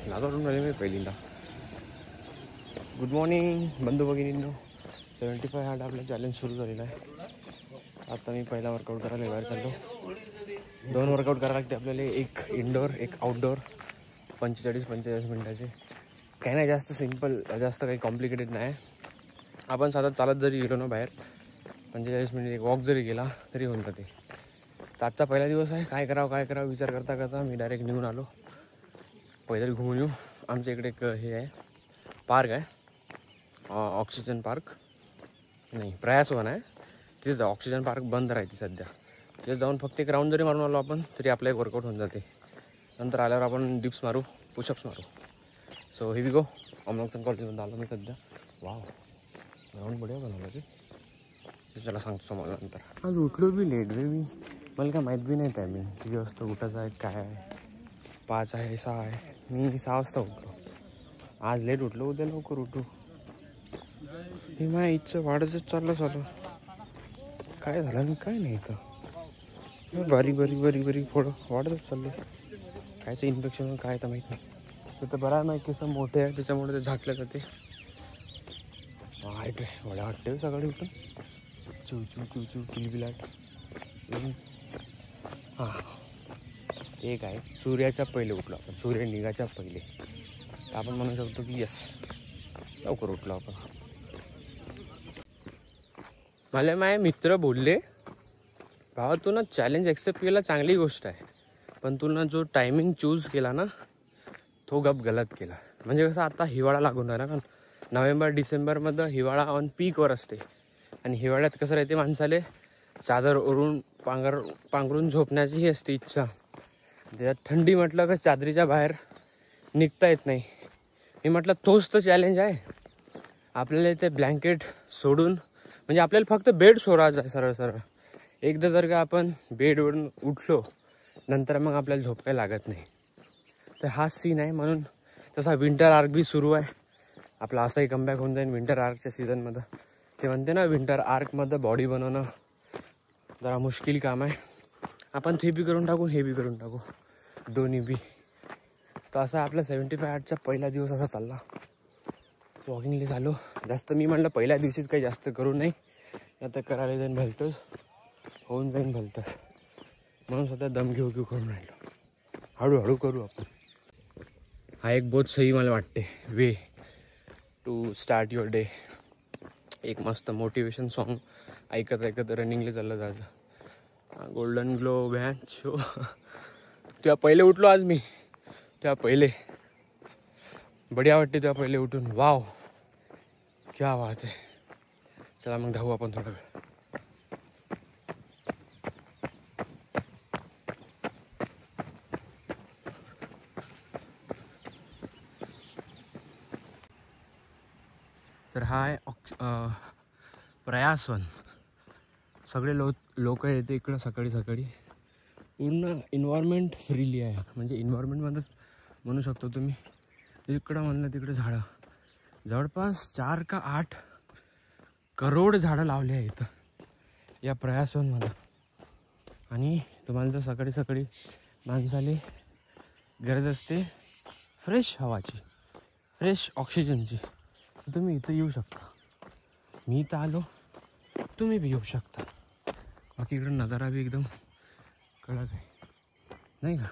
नागावरून आले मी पहिल्यांदा. Good morning बंधू भगिनींनो. 75 हार्ड आपलं चॅलेंज सुरू झालेलं आहे. आता मी पहिला वर्कआउट करायला बाहेर चाललो. 2 वर्कआउट करायला लागते आपल्याला, एक इंडोर एक आउटडोर, 45-45 मिनिटाचे. काही नाही, जास्त सिम्पल, जास्त काही कॉम्प्लिकेटेड नाही. आपण साधा चालत जरी गेलो ना बाहेर 45 मिनिट एक वॉक जरी गेला तरी होऊन जाते. तर आजचा पहिला दिवस आहे. काय करावं विचार करता करता मी डायरेक्ट निघून आलो. पैदल घुमून येऊ. आमच्या इकडे एक हे आहे, पार्क आहे, ऑक्सिजन पार्क नाही, प्रयासवन आहे. तिथे जा. ऑक्सिजन पार्क बंद राहते सध्या. तिथे जाऊन फक्त एक राऊंड जरी मारून आलो आपण तरी आपला एक वर्कआउट होऊन जाते. नंतर आल्यावर आपण डिप्स मारू, पुशअप्स मारू. So he we go. अमोक्सन कॉलेजमध्ये आलो मी सध्या. वाव, ग्राउंड बढिया बनवलं ते. त्याला सांगतो समोर नंतर. आज उठलो बी लेट रे मी. मला काय माहीत बी नाही टायमिंग किती वाजता उठायचं आहे, काय आहे. 5 आहे 6 आहे. मी 6 वाजता उठलो. आज लेट उठलो, उद्या लवकर उठू. हे माझ्या इच्छा वाढतच चाललं. काय झालं मी काय नाही इथं. बरी थोडं वाढतच चाललं. कायचं इन्फेक्शन काय तर माहीत नाही. तर बरं आहे, माहीत केस मोठे आहे त्याच्यामुळे ते झाकलं जाते. वाईट आहे, वड्या वाटते सकाळी उठून. चू किलबिलाट. हां, एक आहे, सूर्याच्या पहिले उठलो आपण. सूर्य निघायच्या पहिले तर आपण म्हणू शकतो की यस, लवकर उठलो आपण. मला माझे मित्र बोलले, भावा तू ना चॅलेंज ॲक्सेप्ट केला चांगली गोष्ट आहे, पण तू ना जो टायमिंग चूज केला ना तो गलत केला. म्हणजे कसं आता हिवाळा लागून राहिला ना, नोव्हेंबर डिसेंबरमध्ये हिवाळा ऑन पीकवर असते. आणि हिवाळ्यात कसं राहते, माणसाले चादर ओढून पांघरून झोपण्याची असते इच्छा. ज्यात थंडी म्हटलं का चादरीच्या बाहेर निघता येत नाही. मी म्हटलं तोच तर चॅलेंज आहे. आपल्याला ते ब्लँकेट सोडून, म्हणजे आपल्याला फक्त बेड सोडायचा आहे सरळ. एकदा जर का आपण बेडवरून उठलो नंतर मग आपल्याला झोप काही लागत नाही. तर हा सीन आहे. म्हणून तसा विंटर आर्क बी सुरू आहे आपला. असाही कमबॅक होऊन जाईल विंटर आर्कच्या सीझनमध्ये. ते म्हणते ना, विंटर आर्कमध्ये बॉडी बनवणं जरा मुश्किल काम आहे. आपण ते बी करून टाकू, हे बी करून टाकू, दोन्ही बी. तर असा आपला 75 हार्डचा पहिला दिवस असा चालला. वॉकिंगला झालो जास्त. मी म्हटलं पहिल्या दिवशीच काही जास्त करू नाही, आता करायला जाईन भलतंच, होऊन जाईन भलतंच. म्हणून स्वतः दम घेऊ करून राहिलो. हळूहळू करू आपण. हा एक बहुत सही मला वाटते way to start your day. एक मस्त मोटिवेशन सॉन्ग ऐकत रनिंगला चाललं जायचं. Golden glow bunch show. तेव्हा पहिले उठलो आज मी. तेव्हा पहिले बढिया वाटते तेव्हा पहिले उठून. वाव, क्या बात आहे. चला मग धावू आपण थोडा वेळ. तर हा आहे प्रयासवन. सगळे लोक येते इकडं सकाळी. पूर्ण इन्व्हायरमेंट फ्रीली आहे. म्हणजे इन्व्हायरमेंटमध्येच म्हणू शकतो तुम्ही. इकडं म्हणलं तिकडे झाडं, जवळपास 4 का 8 करोड झाडं लावली आहे इथं या प्रयासवनमध्ये. आणि तुम्हाला जर सकाळी माणसाले गरज असते फ्रेश हवाची, फ्रेश ऑक्सिजनची, तुम्ही इथं येऊ शकता. मी इथं आलो, तुम्ही बी येऊ शकता. बाकी इकडं नजारा बी एकदम कडक आहे नाही का.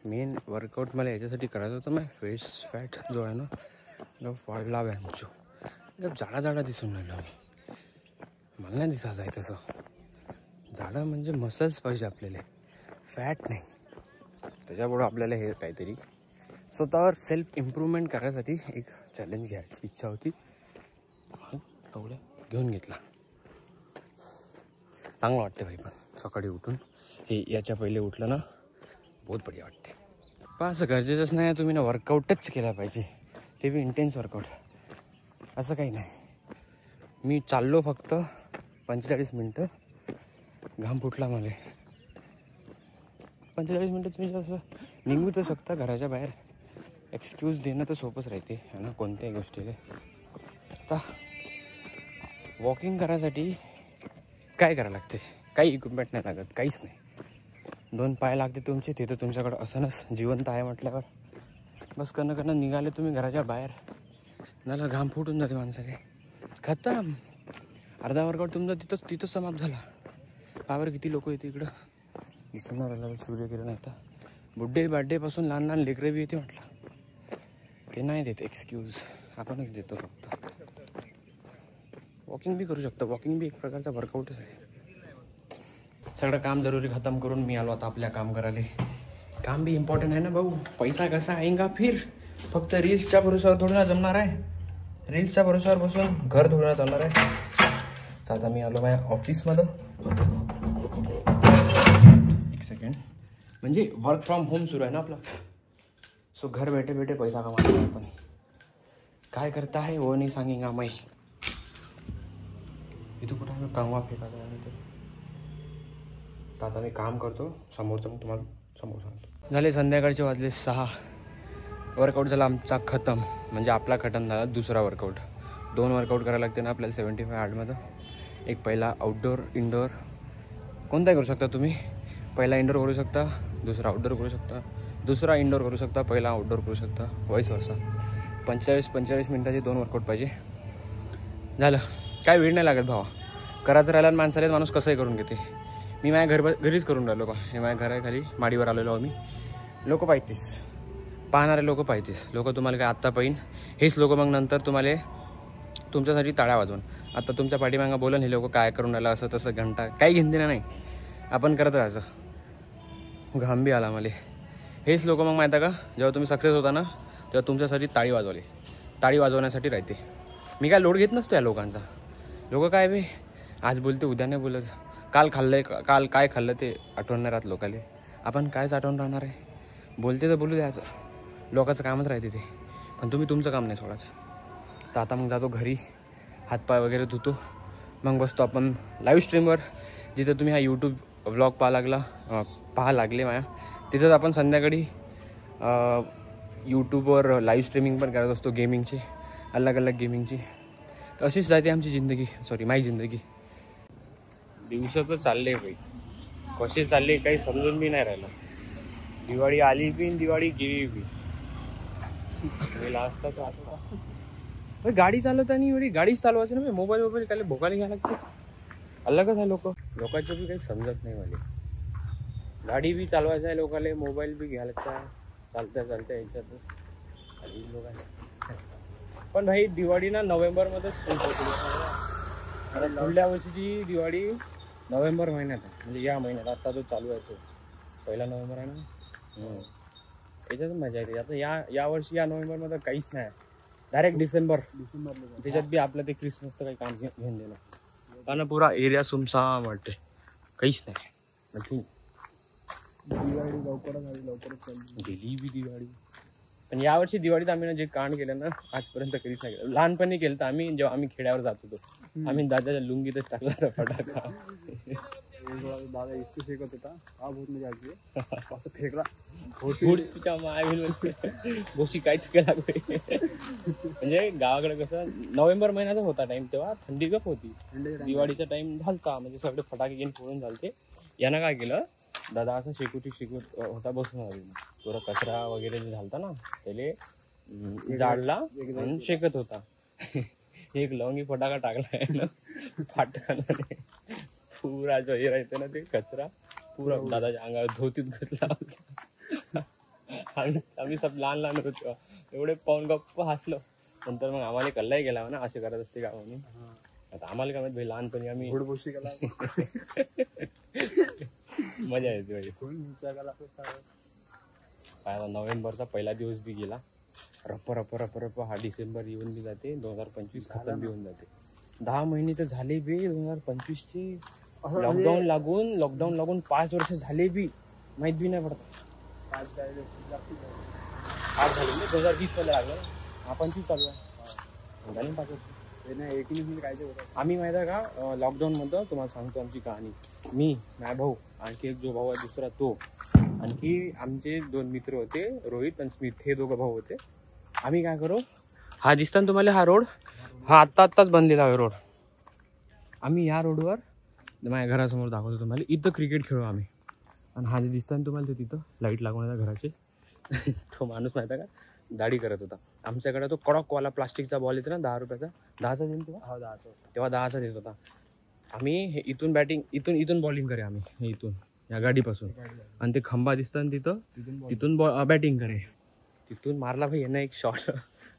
मेन वर्कआउट मला याच्यासाठी करायचं होतं. माझा फेस फॅट जो आहे ना वाढला बँचो. जाडा दिसून राहिला मी. मला नाही दिसायचं आहे तसं. जाडा म्हणजे मसल्स पाहिजे आपल्याला, फॅट नाही. त्याच्यामुळं आपल्याला हे काहीतरी स्वतःवर सेल्फ इम्प्रूव्हमेंट करायसाठी एक चॅलेंज घ्यायची इच्छा होती. एवढं घेऊन घेतला. चांगलं वाटते भाई. पण सकाळी उठून हे याच्या पहिले उठलं ना बहुत बढिया वाटते. पण असं गरजेचंच नाही तुम्ही ना वर्कआउटच केला पाहिजे, ते बी इंटेन्स वर्कआउट. असं काही नाही. मी चाललो फक्त 45 मिनटं. घाम फुटला मला. 45 मिनटं तुम्ही जसं निघू तर शकता घराच्या बाहेर. एक्सक्यूज देणं तर सोपंच राहते ना कोणत्याही गोष्टीला. आता वॉकिंग करायसाठी काय करावं लागते, काही इक्विपमेंट नाही लागत, काहीच नाही. 2 पाय लागते तुमचे, तिथं तुमच्याकडं असणच जिवंत आहे म्हटल्यावर बस करणं निघाले तुम्ही घराच्या बाहेर, झालं घाम फुटून जाते माणसाने, खतम. अर्धा वर्कआउट तुमचा तिथंच समाप्त झाला. पावर किती लोक येते इकडं दिसणार राहिला सूर्यकिरण. आता बुड्डे बाड्डेपासून लहान लेकरं बी येते म्हटलं, ते नाही देत एक्सक्यूज, आपणच देतो फक्त. वॉकिंग बी करू शकता, वॉकिंग बी एक प्रकारचा वर्कआउटच आहे. सगळं काम जरुरी खतम करून मी आलो आता आपल्या काम करायला. काम बी इम्पॉर्टंट आहे ना भाऊ, पैसा कसा आएगा फिर. फक्त रील्सच्या भरोश्यावर थोडं ना जमणार आहे, रील्सच्या भरोश्यावर बसून घर थोडं ना जमणार आहे. आता मी आलो माझ्या ऑफिसमध्ये. एक सेकंड, म्हणजे वर्क फ्रॉम होम सुरू आहे ना आपलं, सो घर बैठे बैठे पैसा कमाना है अपन. काय करता है वो नहीं सांगेगा मैं. इथं कुठं आम्ही कामवा फेकायला तर आता मी काम करतो समोरचं, मग तुम्हाला समोर सांगतो. झाले संध्याकाळचे वाजले 6. वर्कआउट झाला आमचा खतम, म्हणजे आपला खतम झाला दुसरा वर्कआउट. 2 वर्कआउट करायला लागते ना आपल्याला 75 हार्डमध्ये. एक पहिला आउटडोर इंडोर कोणताही करू शकता तुम्ही. पहिला इंडोर करू शकता, दुसरा आउटडोर करू शकता, दुसरा इंडोर करू शकता, पहिला आउटडोर करू शकता, वाईस वर्षा. 45 मिनिटाचे 2 वर्कआउट पाहिजे. झालं, काय वेळ नाही लागत भावा. करायचं राहिला माणसाला माणूस कसंही करून घेते. मी माझ्या घरीच करून राहिलो का. हे माझ्या घर आहे खाली, माडीवर आलेलो आहो मी. लोक पाहिजेच, पाहणारे लोक पाहिजेच. लोक तुम्हाला काय आत्ता पाहिन, हेच लोक मग नंतर तुम्हाला तुमच्यासाठी टाळ्या वाजवून. आता तुमच्या पाठीमागं बोलन हे लोक काय करून राहिलं असं तसं, घंटा काही घेणं नाही, आपण करत राहायचं. घाम बी आला मला. हेच लोक मग माहिती का, जेव्हा तुम्ही सक्सेस होता ना तेव्हा तुमच्यासाठी टाळी वाजवली. टाळी वाजवण्यासाठी राहते. मी काय लोड घेत नसतो या लोकांचा. लोक काय बे आज बोलते उद्या नाही बोलत. काल काय खाल्लं ते आठवण नाही राहत लोकाले. आपण कायच आठवण राहणार आहे. बोलते तर बोलू द्यायचं, लोकांचं कामच राहते ते. पण तुम्ही तुमचं काम नाही सोडायचं. तर आता मग जातो घरी, हातपाय वगैरे धुतो, मग बसतो आपण लाईव्ह स्ट्रीमवर. जिथं तुम्ही हा यूट्यूब व्लॉग पाहा लागले माझ्या, तिथंच आपण संध्याकाळी यूट्यूबवर लाईव्ह स्ट्रीमिंग पण करत असतो गेमिंगची, अलग गेमिंगची. तर अशीच जाते आमची जिंदगी, माझी जिंदगी. दिवस तर चालले भाई, कसे चालले काही समजून बी नाही राहिलं. दिवाळी आली बी, दिवाळी गेली बी. असतात आता गाडी चालवताना एवढी गाडीच चालवायची ना, मोबाईल काय भोकायला घ्यायला लागते. अलगच आहे लोकांचं बी काही समजत नाही मला. गाडी बी चालवायचं आहे लोकांना, मोबाईल बी घ्यायचा आहे, चालता याच्यातच लोकांना. पण भाई दिवाळी ना नोव्हेंबरमध्येच सुरू होती. पुढल्या वर्षीची दिवाळी नोव्हेंबर महिन्यात आहे, म्हणजे या महिन्यात आता जो चालू आहे तो 1 नोव्हेंबर आहे ना. याच्यातच मजा येते. आता या वर्षी या नोव्हेंबरमध्ये काहीच नाही, डायरेक्ट डिसेंबर. त्याच्यात बी आपलं ते क्रिसमसचं काही काम घेऊन देणं. कारण पुरा एरिया सुमसाम वाटते, काहीच नाही. दिवाळी लवकरच गेली बी दिवाळी. पण यावर्षी दिवाळीत आम्ही ना जे कांड केलं ना आजपर्यंत कधीच नाही केलं. लहानपणी केलं तर आम्ही, जेव्हा आम्ही खेड्यावर जात होतो, आम्ही दादाच्या लुंगीतच टाकला होता फटाका. दादा इस्त्री शेकत होता, हा बहुत मजा आली. असं फेकला गोशी काहीच केला. म्हणजे गावाकडे कसं नोव्हेंबर महिन्याचा होता टाइम, तेव्हा थंडी गप होती. दिवाळीचा टाइम झालता, म्हणजे सगळे फटाके घेऊन फोडून झालते. यानं काय केलं, दादा असं शिकवत होता बसून, थोडा कचरा वगैरे जे झालता ना त्याले जाळला आणि शेकत होता. एक लवंगी फटाका टाकला ना फाटकाने, पुरा जो हे राहते ना ते कचरा पुरा दादाच्या अंगावर धोतीत घातला. आम्ही सब लहान होतो, एवढे पाहून गप्प हसलो. नंतर मग आम्हाला कल्लाही गेला ना असे करत असते का म्हणून. आता आम्हाला काय माहित भाई, लहानपणी आम्ही मजा येते. काय नोव्हेंबरचा पहिला दिवस बी गेला, रप्प हा डिसेंबर येऊन बी जाते, 2025 खतम बी होऊन जाते. 10 महिने तर झाले बी 2025चे. लॉकडाऊन लागून 5 वर्ष झाले बी, माहित बी नाही पडत. 5 झाले ना, 2020 मध्ये लागलं ना, 25 चालू आहे, झाले 5 वर्ष. आम्ही माहिती आहे का, लॉकडाऊनमध्ये तुम्हाला सांगतो आमची कहाणी. मी, माझा भाऊ, आणखी एक जो भाऊ आहे दुसरा तो, आणखी आमचे 2 मित्र होते, रोहित आणि स्मित, हे 2 भाऊ होते. आम्ही काय करू, हा दिसता ना तुम्हाला हा रोड, हा आत्ताच बनलेला आहे रोड. आम्ही या रोडवर माझ्या घरासमोर दाखवतो तुम्हाला, इथं क्रिकेट खेळू आम्ही. आणि हा जे दिसतं ना तुम्हाला ते तिथं लाईट लागून आहे घराचे तो माणूस माहिती आहे का दाढी करत होता. आमच्याकडे तो कडकवाला प्लास्टिकचा बॉल येतो ना 10 रुपयाचा, 10चा देईल तेव्हा, 10चं. तेव्हा 10चा देत होता. आम्ही हे इथून बॅटिंग इथून बॉलिंग करे आम्ही हे इथून या गाडीपासून, आणि ते खंबा दिसतं ना तिथून बॅटिंग करे. तिथून मारला भाई यांना एक शॉट.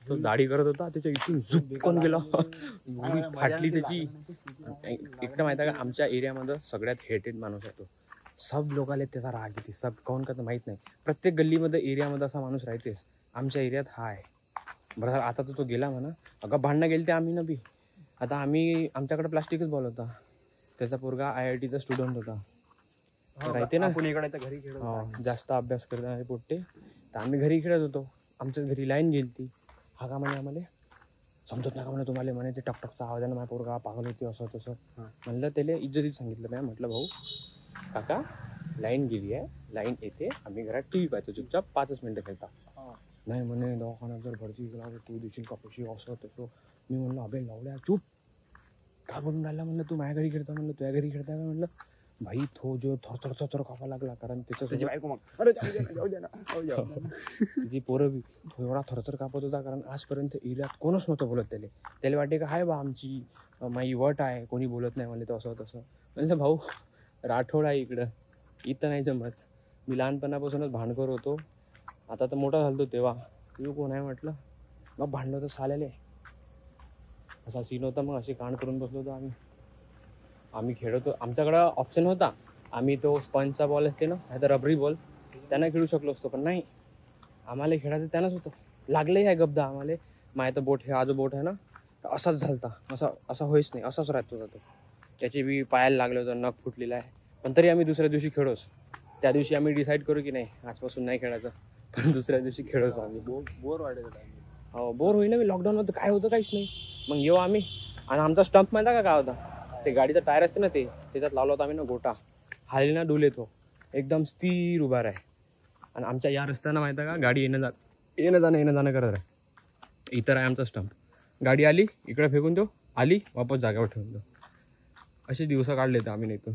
तो दाढी करत होता त्याच्या इथून झुपकून गेला, एवढी फाटली त्याची. इकडं माहिती आहे का आमच्या एरियामध्ये सगळ्यात हेटेड माणूस आहे तो. सब लोकांना त्याचा राग येते, सब कोण का माहीत नाही. प्रत्येक गल्लीमध्ये एरियामध्ये असा माणूस राहतेच. आमच्या एरियात हा आहे. बरं झालं आता तो गेला म्हणा. अगं भांडणं गेली ते आम्ही ना बी. आता आमच्याकडे प्लास्टिकच बॉल होता. त्याचा पोरगा IITचा स्टुडंट होता. राहते ना घरी खेळत जास्त अभ्यास करणारे पोट्टे, तर आम्ही घरी खेळत होतो. आमच्या घरी लाईन गेली ती. हा का म्हणे आम्हाला समजत नका म्हणे तुम्हाला, म्हणे ते टकटकचा आवाजानं माझ्या पोरगा पागल होती असं तसं. म्हणलं त्याला इज्जतीत सांगितलं मी. म्हटलं भाऊ काका लाईन गेली आहे, लाईन येते, आम्ही घरात TV पाहतो चुपचाप 5 मिनिटं खेळता. नाही म्हणे दवाखान्यात जर भरती गेला तर तू देशील का पैसे असं तसं. मी म्हणलं अबे लावल्या चूप का बोलून राहिला म्हणलं, तू माझ्या घरी खेळता म्हणलं, तुझ्या घरी खेळता का म्हणलं. भाई तो जो थरथर कापा लागला, कारण त्याची पोरं बी एवढा थरथर कापत होता, कारण आजपर्यंत एरियात कोणच नव्हतं बोलत त्याला वाटे का हाय बा आमची माई वट आहे, कोणी बोलत नाही मला तो असं तसं. म्हणलं भाऊ राठोड आहे इथं नाही जमत. मी लहानपणापासूनच भांडखोर होतो, आता तर मोठा झालतो तेव्हा. तू कोण आहे म्हटलं, मग भांडलो तर साल्याले असा सीन होता. मग असे कांड करून बसलो होतो आम्ही खेळतो. आमच्याकडं ऑप्शन होता, आम्ही तो स्पंजचा बॉल असते ना, नाही तर रबरी बॉल, त्यांना खेळू शकलो असतो. पण नाही, आम्हाला खेळायचं त्यानंच होतं. लागलंही आहे गबदा आम्हाला. माझं बोट हे आजो बोट आहे ना, असाच झालता, असा होईच नाही, असाच राहतो जातो. त्याची बी पायाला लागलं होतं, नख फुटलेला आहे. पण तरी आम्ही दुसऱ्या दिवशी खेळोच. त्या दिवशी आम्ही डिसाईड करू की नाही आजपासून नाही खेळायचं, पण दुसऱ्या दिवशी खेळोच आम्ही. बोर वाटायचं. हो बोर होईना. मी लॉकडाऊनमध्ये काय होतं काहीच नाही. मग येऊ आम्ही, आणि आमचा स्टंप माहिती का काय होता, ते गाडीचा टायर असते ना त्याच्यात लावला होता आम्ही ना गोटा. हाली ना डोले तो एकदम स्थिर उभा आहे. आणि आमच्या या रस्त्यानं माहिती आहे का गाडी येणं जाणं करत आहे. इतर आहे आमचा स्टंप. गाडी आली इकडे फेकून देऊ, आली वापस जागेवर ठेवून देऊ. असे दिवस काढले तर आम्ही इथून.